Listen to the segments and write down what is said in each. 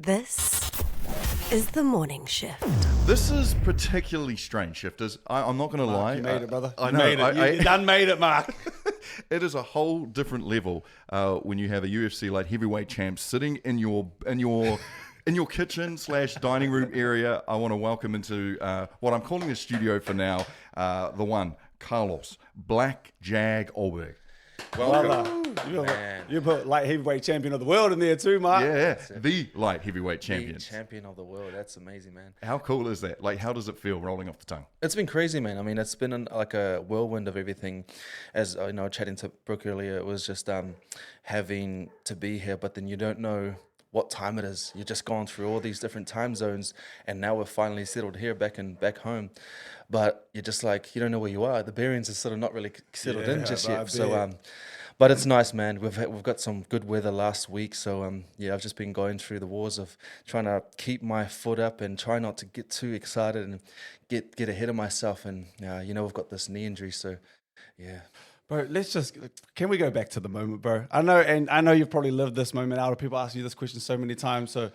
This is the morning shift. This is particularly strange, shifters. I'm not going to lie. You made it, brother. I You know. made it. You done made it, Mark. It is a whole different level when you have a UFC Light Heavyweight champ sitting in your kitchen / dining room area. I want to welcome into what I'm calling the studio for now, the one, Carlos Black Jag Ulberg. Welcome. You put light heavyweight champion of the world in there too, Mark. Yeah, the light heavyweight champion. The champion of the world. That's amazing, man. How cool is that? Like, how does it feel rolling off the tongue? It's been crazy, man. I mean, it's been like a whirlwind of everything. As I know, chatting to Brooke earlier, it was just having to be here, but then you don't know what time it is. You're just going through all these different time zones, and now we're finally settled here back home. But you're just like, you don't know where you are. The bearings are sort of not really settled in just yet. So, but it's nice, man. We've got some good weather last week, so I've just been going through the wars of trying to keep my foot up and try not to get too excited and get ahead of myself. And we've got this knee injury, so yeah. Bro, can we go back to the moment, bro? I know you've probably lived this moment out, or people ask you this question so many times, so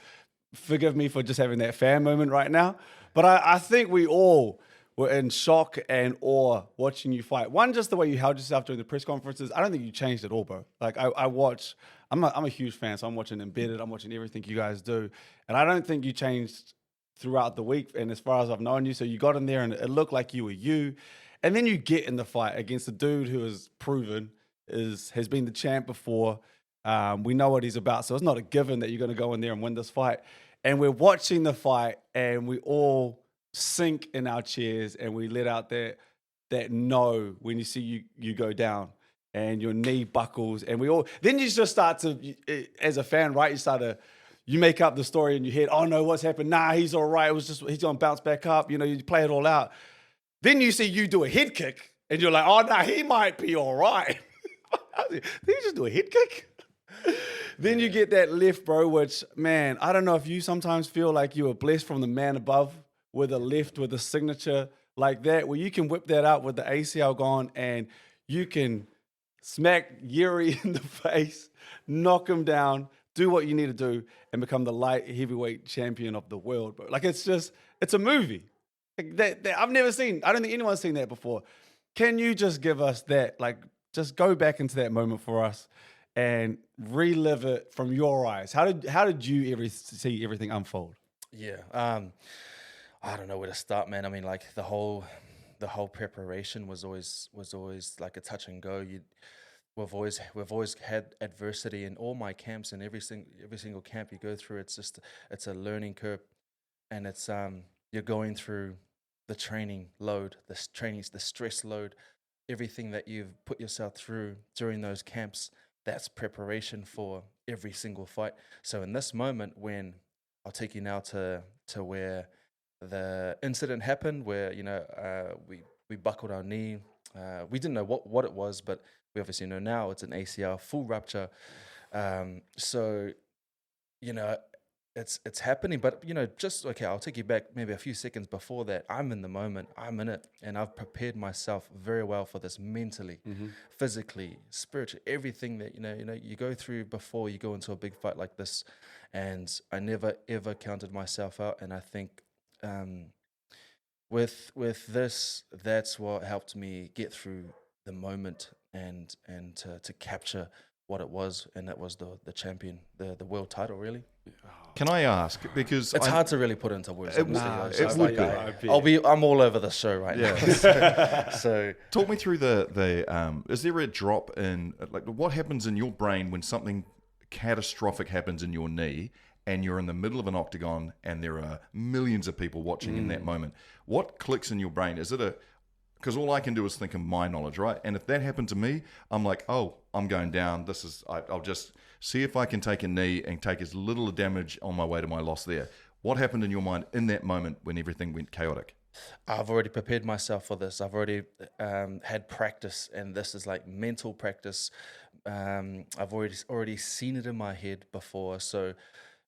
forgive me for just having that fan moment right now. But I think we all were in shock and awe watching you fight. One, just the way you held yourself during the press conferences. I don't think you changed at all, bro. Like I'm a huge fan, so I'm watching Embedded, I'm watching everything you guys do. And I don't think you changed throughout the week, and as far as I've known you. So you got in there and it looked like you were you. And then you get in the fight against a dude who is proven, has been the champ before. We know what he's about, so it's not a given that you're going to go in there and win this fight. And we're watching the fight, and we all sink in our chairs, and we let out that no when you see you go down, and your knee buckles, and then you just start to, as a fan, right? You make up the story in your head. Oh no, what's happened? Nah, he's all right. It was just he's gonna bounce back up. You play it all out. Then you see you do a head kick, and you're like, oh, no, he might be all right. Did he just do a head kick? Then you get that left, bro, which, man, I don't know if you sometimes feel like you were blessed from the man above with a left, with a signature like that, where you can whip that out with the ACL gone, and you can smack Yuri in the face, knock him down, do what you need to do, and become the light heavyweight champion of the world, bro. Like, it's a movie. That I've never seen. I don't think anyone's seen that before. Can you just give us that? Like, just go back into that moment for us and relive it from your eyes. How did you ever see everything unfold? Yeah, I don't know where to start, man. I mean, like the whole preparation was always like a touch and go. We've always had adversity in all my camps, and every single camp you go through. It's a learning curve, and it's you're going through the training load, the stress load, everything that you've put yourself through during those camps. That's preparation for every single fight. So in this moment, when I'll take you now to where the incident happened, where we buckled our knee. We didn't know what it was, but we obviously know now it's an ACL, full rupture. So it's happening, but I'll take you back maybe a few seconds before that. I'm in the moment, I'm in it, and I've prepared myself very well for this mentally, physically, spiritually, everything that you go through before you go into a big fight like this. And I never ever counted myself out, and I think with this, that's what helped me get through the moment and to capture what it was, and that was the champion, the world title, really. Can I ask? Because it's hard to really put into words. It would be. I'm all over the show right now. So talk me through the is there a drop in, like, what happens in your brain when something catastrophic happens in your knee and you're in the middle of an octagon and there are millions of people watching in that moment? What clicks in your brain? Is it because all I can do is think of my knowledge, right? And if that happened to me, I'm like, oh, I'm going down. I'll just see if I can take a knee and take as little damage on my way to my loss there. What happened in your mind in that moment when everything went chaotic? I've already prepared myself for this. I've already had practice, and this is like mental practice. I've already seen it in my head before. So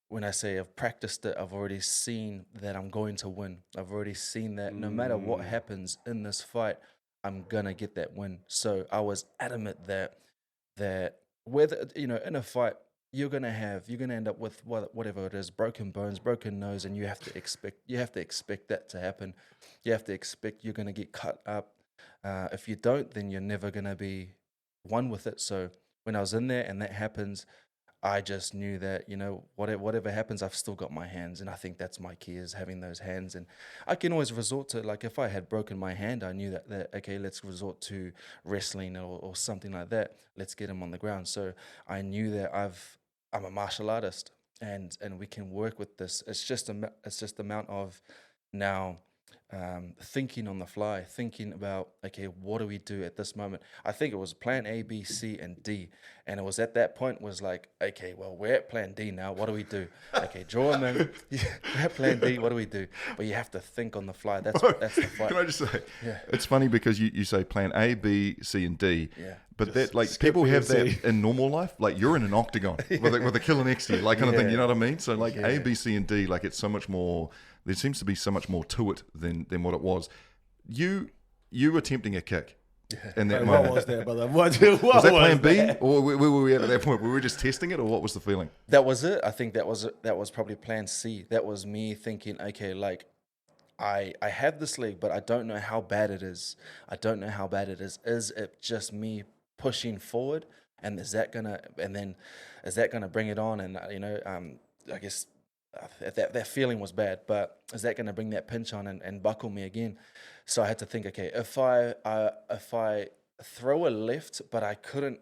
when I say I've practiced it, I've already seen that I'm going to win. I've already seen that no matter what happens in this fight, I'm gonna get that win. So I was adamant that whether in a fight, you're gonna end up with whatever it is, broken bones, broken nose, and you have to expect that to happen. You have to expect you're gonna get cut up. If you don't, then you're never gonna be one with it. So when I was in there and that happens, I just knew that, whatever happens, I've still got my hands. And I think that's my key, is having those hands. And I can always resort to, like, if I had broken my hand, I knew that okay, let's resort to wrestling or something like that. Let's get him on the ground. So I knew that I'm a martial artist, and we can work with this. It's just amount of now thinking on the fly, thinking about, okay, what do we do at this moment? I think it was plan A, B, C, and D. And it was at that point was like, okay, well, we're at plan D now. What do we do? Okay, draw them in. We're at plan D. What do we do? But you have to think on the fly. That's the fight. Can I just say, Yeah. it's funny because you say plan A, B, C, and D. Yeah. But that, like, people have that in normal life. Like, you're in an octagon with a killer next to you, like, kind of thing. You know what I mean? So, like, A, B, C, and D, like, it's so much more. There seems to be so much more to it than what it was. You attempting a kick in that moment. What was that, brother? What Was that plan B, or where were we at that point? Were we just testing it, or what was the feeling? That was it. I think that was probably plan C. That was me thinking, okay, like, I have this leg, but I don't know how bad it is. Is it just me pushing forward, and is that gonna bring it on? And I guess that feeling was bad, but is that gonna bring that pinch on and buckle me again? So I had to think, okay, if I throw a left, but I couldn't,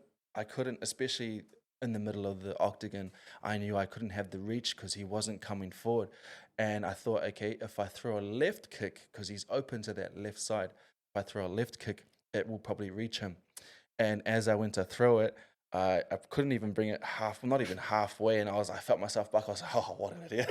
especially in the middle of the octagon, I knew I couldn't have the reach because he wasn't coming forward. And I thought, okay, if I throw a left kick, because he's open to that left side, if I throw a left kick, it will probably reach him. And as I went to throw it, I couldn't even bring it not even halfway, and I felt myself back. I was like, oh, what an idiot.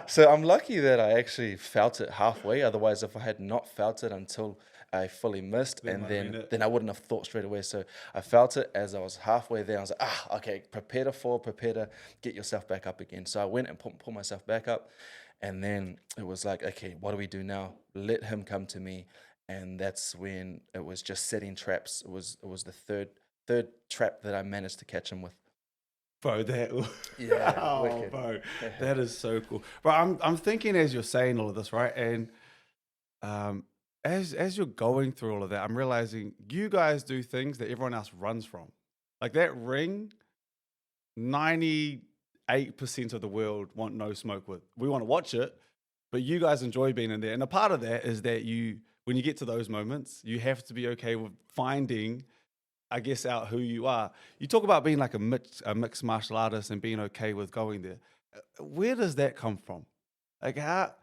So I'm lucky that I actually felt it halfway. Otherwise, if I had not felt it until I fully missed, then I wouldn't have thought straight away. So I felt it as I was halfway there. I was like, okay, prepare to fall, prepare to get yourself back up again. So I went and pulled myself back up, and then it was like, okay, what do we do now? Let him come to me. And that's when it was just setting traps. It was the third trap that I managed to catch him with. Bro, that yeah, wicked. Bro, that is so cool. But I'm thinking as you're saying all of this, right? And as you're going through all of that, I'm realizing you guys do things that everyone else runs from. Like that ring, 98% of the world want no smoke with. We want to watch it, but you guys enjoy being in there. And a part of that is that when you get to those moments, you have to be okay with finding, I guess, out who you are. You talk about being like a mixed martial artist and being okay with going there. Where does that come from? Like how?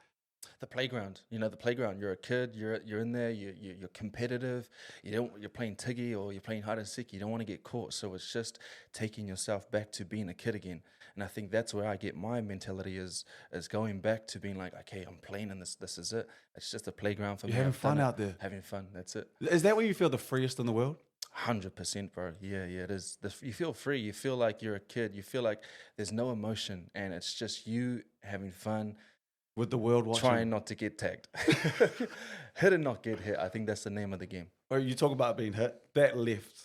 The playground. The playground. You're a kid. You're in there. You're competitive. You're playing tiggy or you're playing hide and seek. You don't want to get caught. So it's just taking yourself back to being a kid again. And I think that's where I get my mentality is going back to being like, okay, I'm playing in this. This is it. It's just a playground for me. You're having fun out there. Having fun. That's it. Is that where you feel the freest in the world? 100%, bro. Yeah, it is. You feel free. You feel like you're a kid. You feel like there's no emotion, and it's just you having fun with the world watching. Trying not to get tagged. Hit and not get hit. I think that's the name of the game. Or you talk about being hit. That lift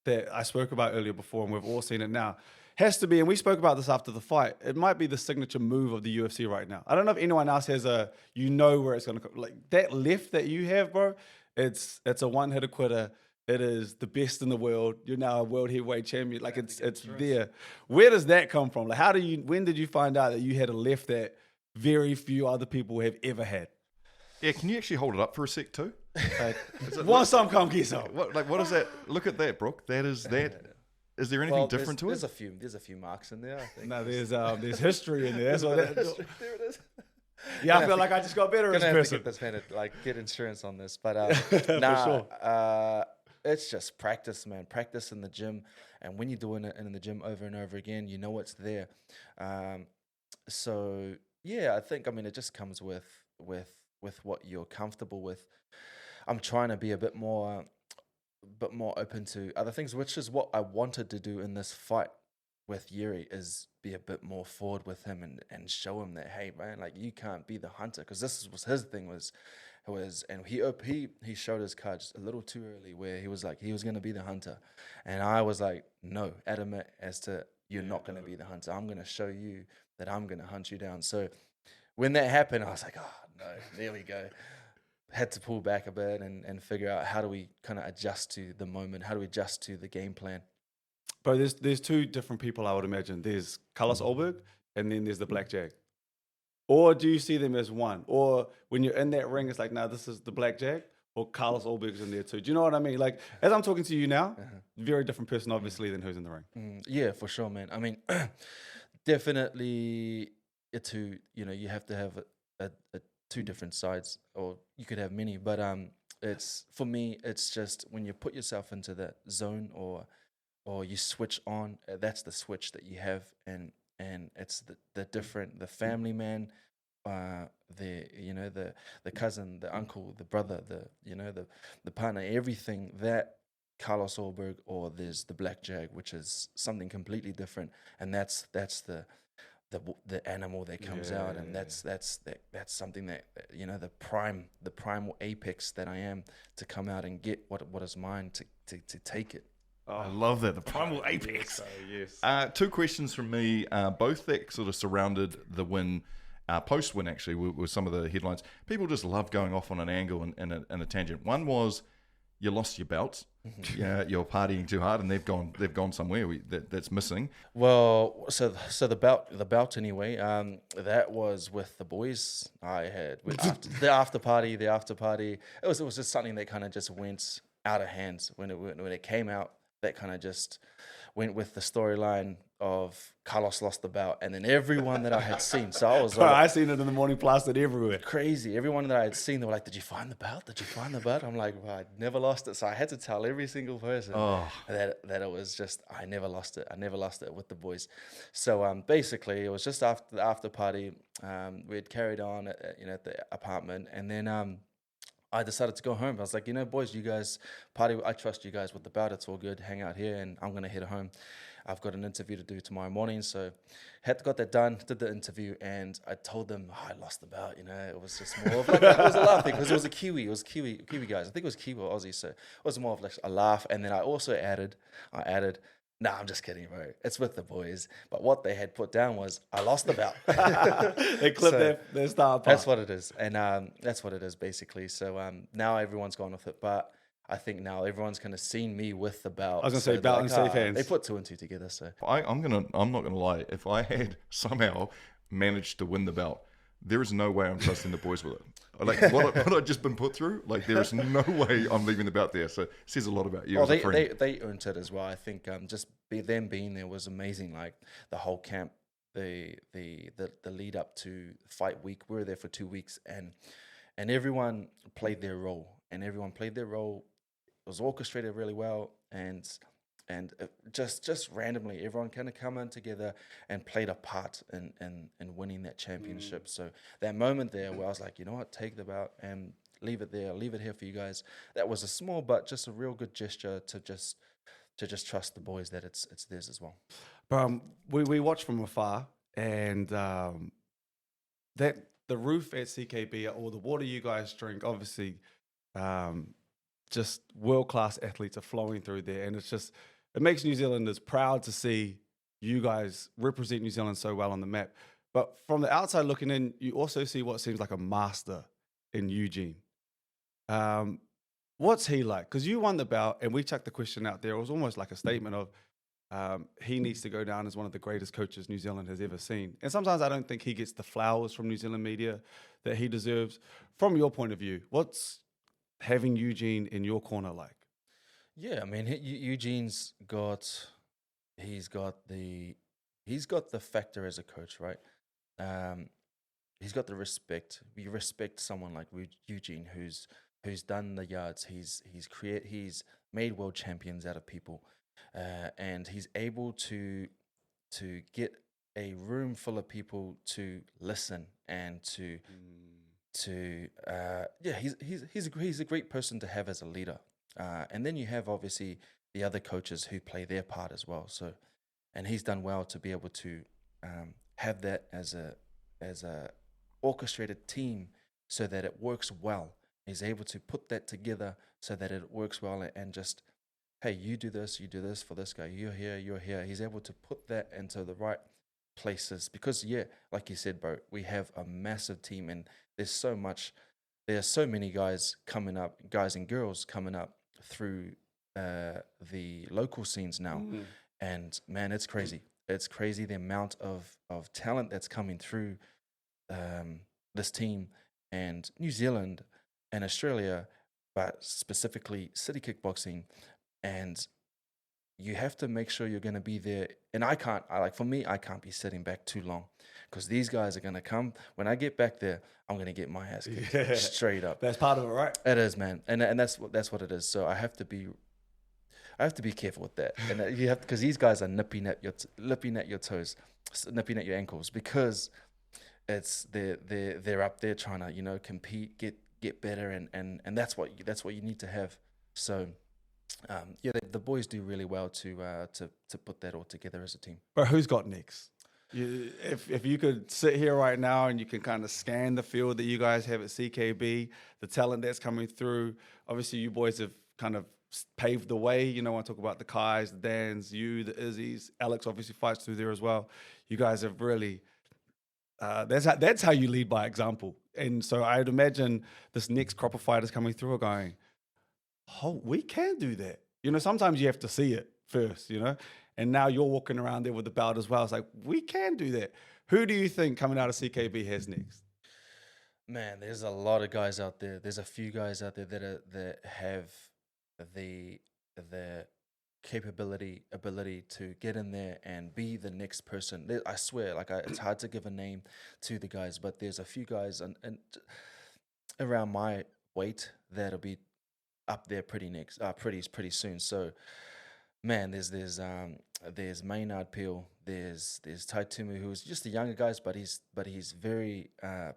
that I spoke about earlier before, and we've all seen it now, has to be, and we spoke about this after the fight, it might be the signature move of the UFC right now. I don't know if anyone else has where it's going to come. Like that lift that you have, bro, it's a one-hitter quitter. It is the best in the world. You're now a world heavyweight champion. Like it's there. Where does that come from? Like when did you find out that you had a lift that very few other people have ever had? Yeah, can you actually hold it up for a sec too? Want some, come get some. What is that? Look at that, Brooke. That is that. Is there anything different to it? There's a few marks in there, I think. No, there's history in there. That's what that is. There it is. Yeah, I feel like I just got better as a person. Get insurance on this, but for sure. It's just practice, man. Practice in the gym, and when you're doing it in the gym over and over again, you know it's there. So yeah, I think it just comes with what you're comfortable with. I'm trying to be a bit more open to other things, which is what I wanted to do in this fight with Yuri, is be a bit more forward with him and show him that, hey man, like you can't be the hunter, because this was his thing was, and he showed his cards a little too early, where he was like he was going to be the hunter, and I was like no, adamant as to You're not going to be the hunter. I'm going to show you that I'm going to hunt you down. So when that happened, I was like, oh, no, there we go. Had to pull back a bit and figure out how do we kind of adjust to the moment? How do we adjust to the game plan? Bro, there's two different people, I would imagine. There's Carlos Ulberg, and then there's the Black Jag. Or do you see them as one? Or when you're in that ring, it's like, nah, this is the Black Jag, or Carlos Ulberg's in there too. Do you know what I mean? Like, as I'm talking to you now, very different person, obviously, than who's in the ring. Yeah, for sure, man. I mean, definitely, you have to have a two different sides, or you could have many. But it's for me, it's just when you put yourself into that zone, or you switch on. That's the switch that you have, and it's the family man, the cousin, the uncle, the brother, the partner, everything that Carlos Ulberg, or there's the Black Jag, which is something completely different, and that's the animal that comes out, and that's something that the primal apex that I am, to come out and get what is mine, to take it. Oh, I love that, the primal apex. Yes. Two questions from me, both that sort of surrounded the win, post-win actually, with some of the headlines. People just love going off on an angle and a tangent. One was, you lost your belts. Yeah, you're partying too hard, and they've gone somewhere that's missing. Well, so the belt anyway. That was with the boys. I had the after party. It was just something that kind of just went out of hands when it came out. That kind of just went with the storyline of Carlos lost the belt, and then everyone that I had seen. So I was Bro, I seen it in the morning, plastered everywhere. Crazy. Everyone that I had seen, they were like, "Did you find the belt? Did you find the belt?" I'm like, well, I never lost it. So I had to tell every single person that it was just, I never lost it. I never lost it with the boys. So basically, it was just after the after party. We had carried on at the apartment, and then I decided to go home. I was like, boys, you guys party. I trust you guys with the belt. It's all good. Hang out here, and I'm going to head home. I've got an interview to do tomorrow morning. So got that done, did the interview, and I told them, I lost the belt. It was just more of like, it was a laugh because it was a Kiwi. It was Kiwi guys. I think it was Kiwi or Aussie. So it was more of like a laugh. And then I also added, nah, I'm just kidding, bro. It's with the boys. But what they had put down was, I lost the belt. They clipped their star part. That's what it is. And that's what it is, basically. So now everyone's gone with it. But I think now everyone's kind of seen me with the belt. I was going to say, belt in safe hands. They put two and two together. So I'm not gonna lie. If I had somehow managed to win the belt, there is no way I'm trusting the boys with it. Like what I've just been put through, like there is no way I'm leaving the belt there. So it says a lot about you. Well, they earned it as well. I think just them being there was amazing. Like the whole camp, the lead up to fight week, we were there for 2 weeks, and everyone played their role, It was orchestrated really well, and just randomly, everyone kind of come in together and played a part in winning that championship. So that moment there where I was like, you know what, take the belt and leave it there, leave it here for you guys. That was a small but just a real good gesture to just trust the boys that it's theirs as well. We watched from afar, and that the roof at CKB, or the water you guys drink, obviously, just world-class athletes are flowing through there, and it makes New Zealanders proud to see you guys represent New Zealand so well on the map. But from the outside looking in, you also see what seems like a master in Eugene. What's he like? Because you won the belt, and we chucked the question out there. It was almost like a statement of he needs to go down as one of the greatest coaches New Zealand has ever seen. And sometimes I don't think he gets the flowers from New Zealand media that he deserves. From your point of view, what's having Eugene in your corner like? Yeah, I mean, Eugene's got the factor as a coach, right? He's got the respect. You respect someone like Eugene, who's done the yards. He's made world champions out of people, and he's able to get a room full of people to listen and he's a great person to have as a leader. And then you have obviously the other coaches who play their part as well. So, and he's done well to be able to have that as a orchestrated team so that it works well. He's able to put that together so that it works well and just hey, you do this for this guy. You're here, you're here. He's able to put that into the right places because, yeah, like you said, bro, we have a massive team and there's so much. There's so many guys coming up, guys and girls coming up through the local scenes now, and man, it's crazy. It's crazy the amount of talent that's coming through this team and New Zealand and Australia, but specifically City Kickboxing. And you have to make sure you're going to be there. And I can't be sitting back too long because these guys are going to come. When I get back there, I'm going to get my ass kicked straight up. That's part of it, right? It is, man. And that's what it is. So I have to be careful with that. And you have, because these guys are nipping at your toes, nipping at your ankles, because they're up there trying to, compete, get better, and that's what you need to have. So the boys do really well to put that all together as a team. But who's got next? If you could sit here right now and you can kind of scan the field that you guys have at CKB, the talent that's coming through, obviously you boys have kind of paved the way. I talk about the Kais, the Dans, you, the Izzies. Alex obviously fights through there as well. You guys have really, that's how you lead by example. And so I'd imagine this next crop of fighters coming through are going, oh, we can do that. Sometimes you have to see it first, and now you're walking around there with the belt as well. It's like, we can do that. Who do you think coming out of CKB has next? Man, there's a lot of guys out there. There's a few guys out there that have the ability to get in there and be the next person. I swear, it's hard to give a name to the guys, but there's a few guys and around my weight that'll be up there pretty soon. So, man, there's Maynard Peel, there's Tai Tumu, who's just the younger guys, but he's very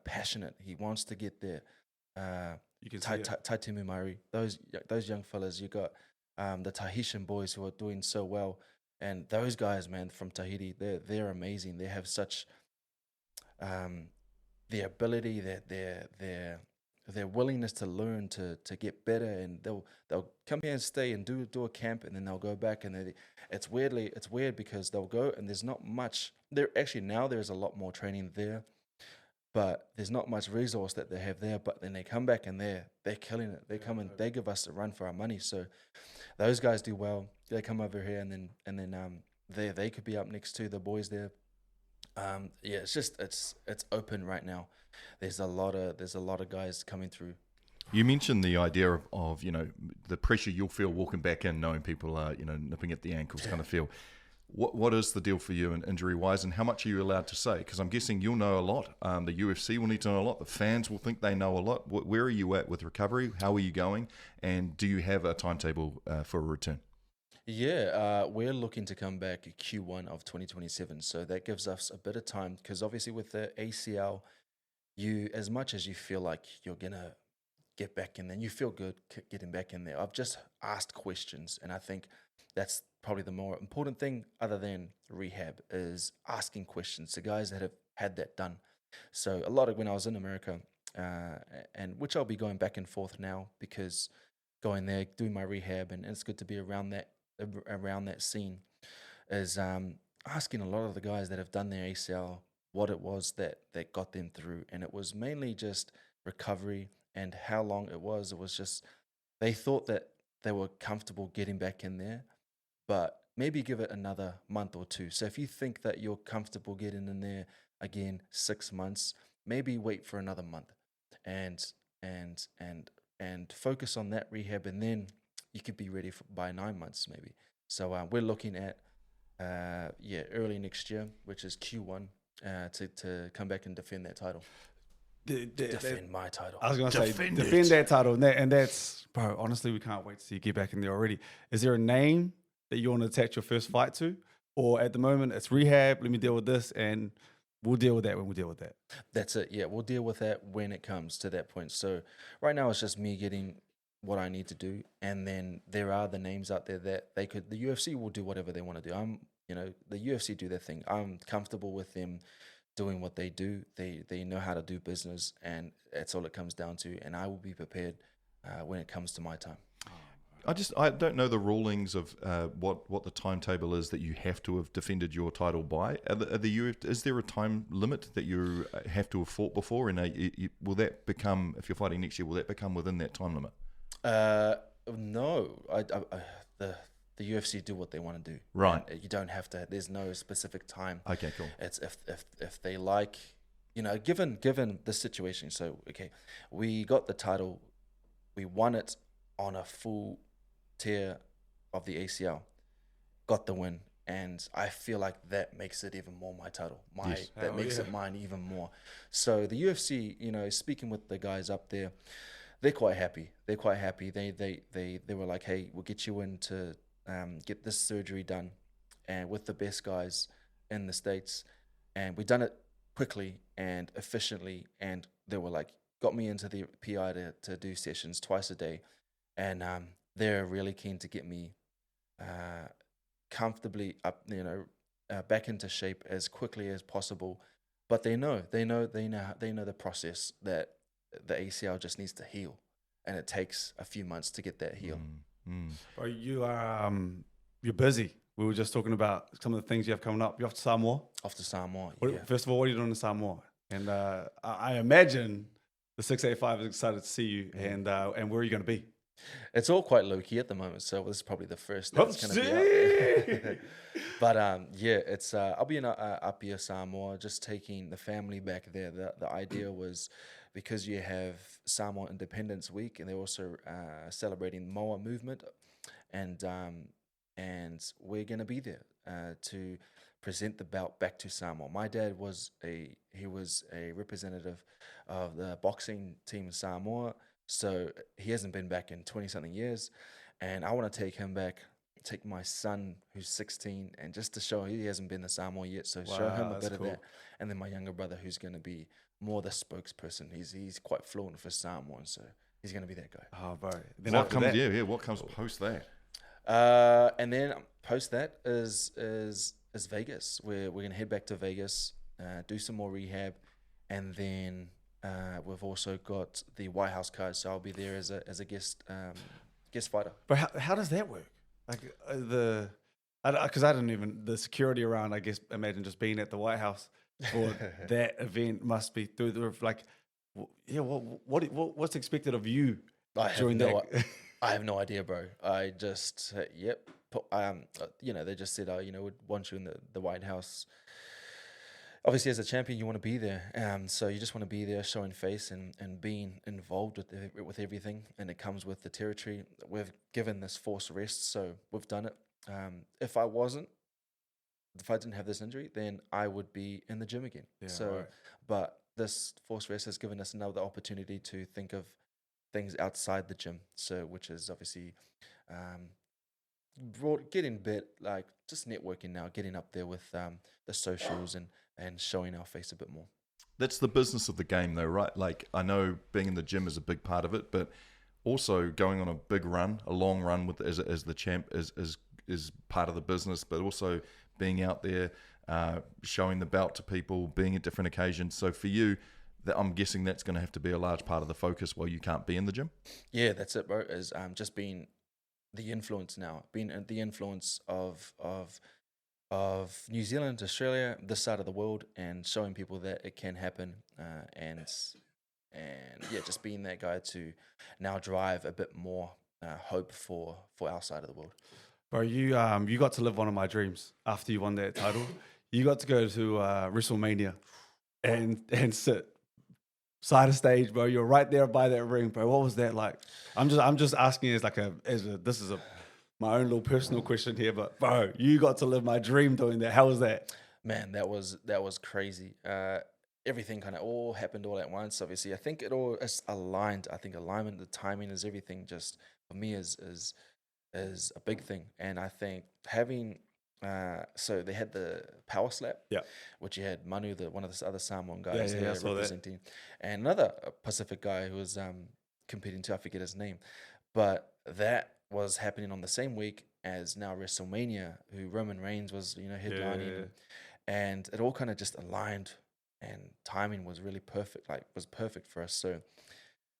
passionate. He wants to get there. You can Tai Tumu Murray, those young fellas. You got the Tahitian boys who are doing so well, and those guys, man, from Tahiti, they're amazing. They have such the ability, their willingness to learn, to get better, and they'll come here and stay and do a camp, and then they'll go back, and it's weird because they'll go and there's not much there. Actually, now there's a lot more training there, but there's not much resource that they have there. But then they come back and they're killing it. They come and they give us a run for our money. So those guys do well. They come over here and then they could be up next to the boys there. It's just it's open right now. There's a lot of guys coming through. You mentioned the idea of the pressure you'll feel walking back in, knowing people are nipping at the ankles, kind of feel. What is the deal for you in injury wise, and how much are you allowed to say? Because I'm guessing you'll know a lot. The UFC will need to know a lot. The fans will think they know a lot. Where are you at with recovery? How are you going? And do you have a timetable for a return? Yeah, we're looking to come back Q1 of 2027. So that gives us a bit of time, because obviously with the ACL, as much as you feel like you're gonna get back in there, you feel good getting back in there. I've just asked questions, and I think that's probably the more important thing, other than rehab, is asking questions to guys that have had that done. So a lot of when I was in America, and which I'll be going back and forth now, because going there, doing my rehab, and it's good to be around that scene, is asking a lot of the guys that have done their ACL what it was that got them through. And it was mainly just recovery and how long it was. It was just, they thought that they were comfortable getting back in there, but maybe give it another month or two. So if you think that you're comfortable getting in there again 6 months, maybe wait for another month and focus on that rehab, and then you could be ready by 9 months maybe. So we're looking at early next year, which is Q1, to come back and defend that title. Defend my title. I was going to say, defend that title. And that's, bro, honestly, we can't wait to see you get back in there already. Is there a name that you want to attach your first fight to? Or at the moment, it's rehab, let me deal with this, and we'll deal with that when we deal with that? That's it. Yeah, we'll deal with that when it comes to that point. So right now, it's just me getting what I need to do. And then there are the names out there that the UFC will do whatever they want to do. The UFC do their thing. I'm comfortable with them doing what they do. They know how to do business, and that's all it comes down to. And I will be prepared when it comes to my time. I don't know the rulings of what the timetable is that you have to have defended your title by. Is there a time limit that you have to have fought before? And will that become, if you're fighting next year, will that become within that time limit? No, the UFC do what they want to do. Right. And you don't have to. There's no specific time. Okay, cool. It's if they like, given the situation. So okay, we got the title, we won it on a full tear of the ACL, got the win, and I feel like that makes it even more my title. That makes it mine even more. So the UFC, speaking with the guys up there, they're quite happy. They were like, hey, we'll get you in to get this surgery done, and with the best guys in the States, and we done it quickly and efficiently, and they were like, got me into the PI to do sessions twice a day, and they're really keen to get me comfortably up, back into shape as quickly as possible. But they know the process that the ACL just needs to heal, and it takes a few months to get that heal. Bro, you're busy. We were just talking about some of the things you have coming up. You're off to Samoa. Off to Samoa. First of all, what are you doing in Samoa? And I imagine the 685 is excited to see you. And where are you going to be? It's all quite low key at the moment, so this is probably the first that's going to be out there. But it's I'll be in Apia, Samoa, just taking the family back there. The idea was, because you have Samoa Independence Week, and they're also celebrating Moa movement, and we're going to be there to present the belt back to Samoa. My dad was a representative of the boxing team in Samoa, so he hasn't been back in 20-something years, and I want to take him back, take my son who's 16, and just to show he hasn't been to Samoa yet, so show him a bit of that, and then my younger brother who's going to be more the spokesperson. He's quite fluent for Samoan, so he's going to be that guy. Oh, bro. Then what comes post that? And then post that is Vegas. We're going to head back to Vegas, do some more rehab, and then we've also got the White House card, so I'll be there as a guest fighter. But how does that work? Like because I didn't even, the security around, I guess, imagine just being at the White House for that event must be through the roof. Like, what's expected of you during that? I have no idea, bro. I just yep. They just said, we'd want you in the White House. Obviously, as a champion, you want to be there. So you just want to be there, showing face and being involved with everything. And it comes with the territory. We've given this forced rest, so we've done it. If I didn't have this injury, then I would be in the gym again. Yeah, right. But this forced rest has given us another opportunity to think of things outside the gym. So, which is obviously getting bit, like just networking now, getting up there with the socials and showing our face a bit more. That's the business of the game, though, right? Like, I know being in the gym is a big part of it, but also going on a big run, a long run with as the champ is part of the business, but also being out there, showing the belt to people, being at different occasions. So for you, I'm guessing that's going to have to be a large part of the focus while you can't be in the gym. Yeah, that's it, bro. Is just being the influence now, being the influence of New Zealand, Australia, this side of the world, and showing people that it can happen, and just being that guy to now drive a bit more hope for our side of the world. Bro, you got to live one of my dreams after you won that title. You got to go to WrestleMania and sit side of stage, bro. You're right there by that ring, bro. What was that like? I'm just asking this is my own little personal question here, but bro, you got to live my dream doing that. How was that? Man, that was crazy. Everything kind of all happened all at once. Obviously, I think it all is aligned. I think alignment, the timing is everything. Just for me is a big thing, and I think having so they had the power slap, which you had Manu, one of the other Samoan guys there representing, and another Pacific guy who was competing too. I forget his name, but that was happening on the same week as now WrestleMania, who Roman Reigns was headlining, and it all kind of just aligned, and timing was really perfect. Was perfect for us. So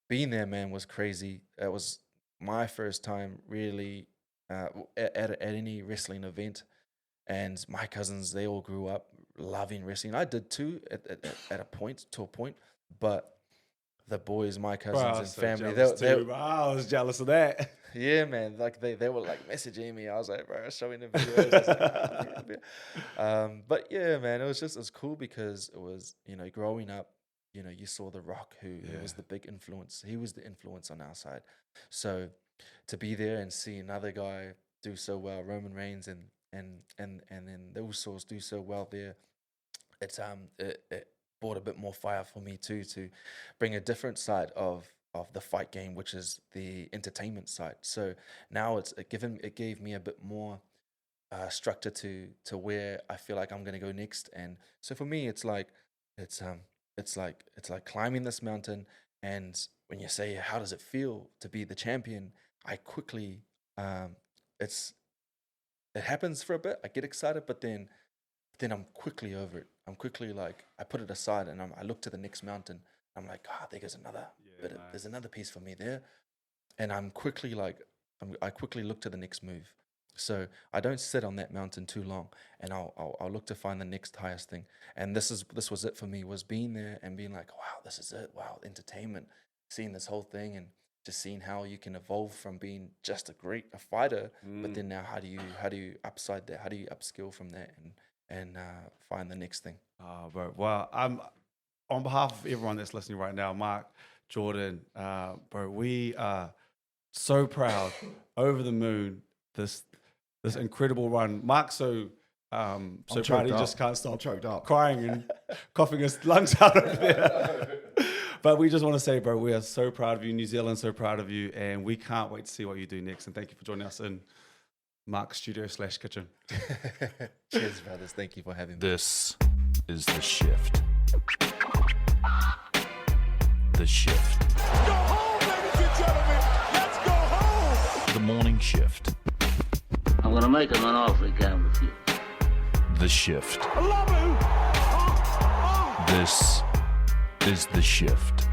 being there, man, was crazy. It was my first time really at any wrestling event. And my cousins, they all grew up loving wrestling. I did too at a point, but the boys, my cousins and family, I was jealous of that. yeah, man, like they were like messaging me. I was like, bro, showing the videos. I was like, but yeah, man, it was cool because it was, you know, growing up, you know, you saw The Rock, who was the big influence. He was the influence on our side. So to be there and see another guy do so well, Roman Reigns, and then the Usos do so well there, it brought a bit more fire for me too, to bring a different side of the fight game, which is the entertainment side. So now it gave me a bit more structure to where I feel like I'm gonna go next. And so for me, it's like climbing this mountain. And when you say how does it feel to be the champion, I quickly it happens for a bit. I get excited, but then I'm quickly over it. I'm quickly like, I put it aside and I look to the next mountain. I'm like, there's another bit. There's another piece for me there. And I'm quickly like, I quickly look to the next move. So I don't sit on that mountain too long, and I'll look to find the next highest thing. And this was it for me, was being there and being like, wow, this is it. Wow, entertainment, seeing this whole thing and just seeing how you can evolve from being just a fighter, but then now how do you upside that? How do you upskill from that and find the next thing? Oh, bro. Well, I'm on behalf of everyone that's listening right now, Mark, Jordan, bro, we are so proud, over the moon, this incredible run. Mark's so proud he just can't stop crying and coughing his lungs out over there. But we just want to say, bro, we are so proud of you. New Zealand, so proud of you. And we can't wait to see what you do next. And thank you for joining us in Mark's studio/kitchen. Cheers, brothers. Thank you for having me. This is The Shift. The Shift. Go home, ladies and gentlemen. Let's go home. The Morning Shift. I'm gonna make him an offer he can refuse. The Shift. I love you. This is The Shift.